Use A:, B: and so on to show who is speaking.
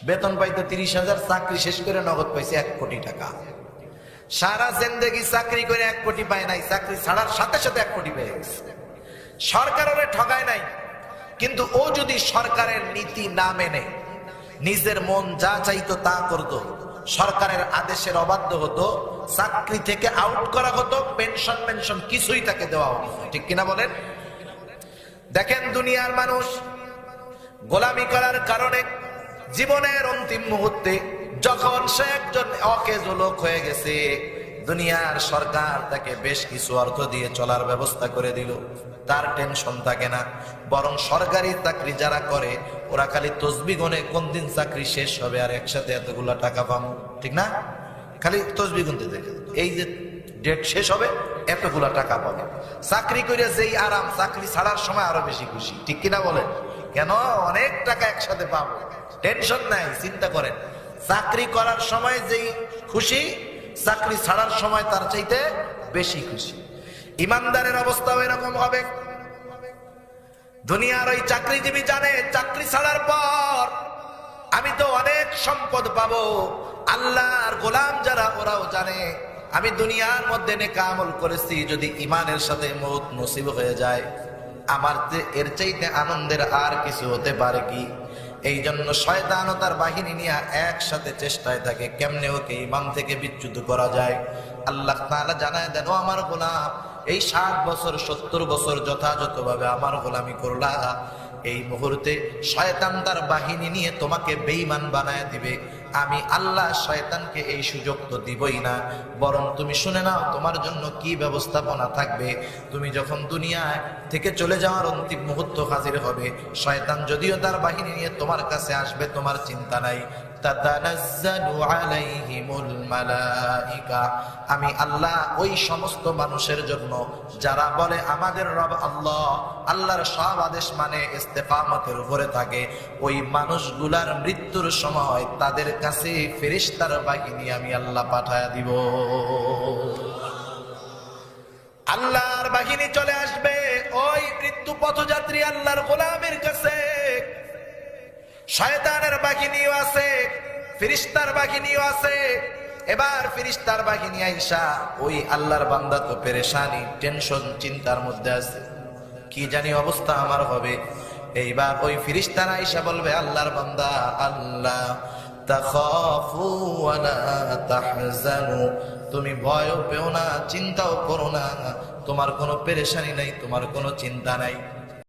A: বেতন পাইতো 30,000, চাকরি শেষ করে নগদ পাইছে 1 কোটি টাকা। সারা জিন্দেগি চাকরি করে 1 কোটি পায় নাই, চাকরি ছাড়ার সাথে সাথে 1 কোটি পেয়ে গেছে। সরকার ওরে ঠকায় নাই, কিন্তু ও যদি সরকারের নীতি না মেনে নিজের মন যা চাইতো তা করতো, সরকারের আদেশের অবাধ্য হতো, চাকরি থেকে আউট করা হতো, পেনশন কিছুই তাকে দেওয়া হতো। ঠিক কিনা বলেন? দেখেন, দুনিয়ার মানুষ গোলামি করার কারণে জীবনের অন্তিম মুহূর্তে যখন সে একজন অকেজ লোক হয়ে গেছে, দুনিয়ার সরকার তাকে বেশ কিছু অর্থ দিয়ে চলার ব্যবস্থা করে দিল, তার টেনশন থাকে না। বরং সরকারি চাকরি যারা করে ওরা খালি তসবিহ গুনে কোন দিন চাকরি শেষ হবে আর একসাথে এতগুলা টাকা পাবো, ঠিক না? খালি তসবিহ গুনতে থাকে, এই যে ডেট শেষ হবে এতগুলা টাকা পাবে। চাকরি করে যেই আরাম, চাকরি ছাড়ার সময় আরো বেশি খুশি। ঠিক কিনা বলেন? কেন? অনেক টাকা একসাথে পাবো, টেনশন নাই। চিন্তা করেন, চাকরি করার সময় যেই খুশি, চাকরি ছাড়ার সময় তার চাইতে বেশি খুশি। ইমানদারের অবস্থাও এরকম হবে। দুনিয়ার ওই চাকরিজীবী জানে চাকরি ছাড়ার পর আমি তো অনেক সম্পদ পাবো। আল্লাহর গোলাম যারা ওরাও জানে আমি দুনিয়ার মধ্যে নেক আমল করেছি, যদি ইমানের সাথে মউত নসিব হয়ে যায় আমার এর চাইতে আনন্দের আর কিছু হতে পারে কি? এই জন্য শয়তান ও তার বাহিনী নিয়ে একসাথে চেষ্টায় থাকে কেমনে ওকে ইমান থেকে বিচ্যুত করা যায়। আল্লাহ তাআলা জানায় দেন, ও আমার গোলাম, এই 60 বছর 70 বছর যথাযথভাবে আমার গোলামি করলা, এই মুহূর্তে শয়তান তার বাহিনী নিয়ে তোমাকে বেঈমান বানায় দিবে। আমি আল্লাহ শয়তানকে এই সুযোগ তো দিবই না, বরং তুমি শুনে নাও তোমার জন্য কি ব্যবস্থাপনা থাকবে। তুমি যখন দুনিয়ায় থেকে চলে যাওয়ার অন্তিম মুহূর্ত হাজির হবে, শয়তান যদিও তার বাহিনী নিয়ে তোমার কাছে আসবে, তোমার চিন্তা নাই। তাতানাজ্জালু আলাইহিমুল মালাইকা, আমি আল্লাহ ওই সমস্ত মানুষের জন্য যারা বলে আমাদের রব আল্লাহ, আল্লাহর সব আদেশ মানে ইস্তেকামতের উপরে থাকে, ওই মানুষগুলার মৃত্যুর সময় তাদের কাছে ফেরেশতার বাহিনী আমি আল্লাহ পাঠায়া দিব। আল্লাহর বাহিনী চলে আসবে ওই মৃত্যু পথযাত্রী আল্লাহর গোলামের কাছে। শয়তানের বাহিনীও আছে, ফেরেশতার বাহিনীও আছে। এবার ফেরেশতার বাহিনী আইসা ওই আল্লাহর বান্দা তো পেরেশানি, টেনশন, চিন্তার মধ্যে আছে, কি জানি অবস্থা আমার হবে। এইবার ওই ফেরেশতারা আইসা বলবে আল্লাহর বান্দা, আল্লাহ তাখাফু ওয়া লা তাহজানু, তুমি ভয়ও পেও না, চিন্তাও করো না, তোমার কোনো পেরেশানি নাই, তোমার কোনো চিন্তা নাই।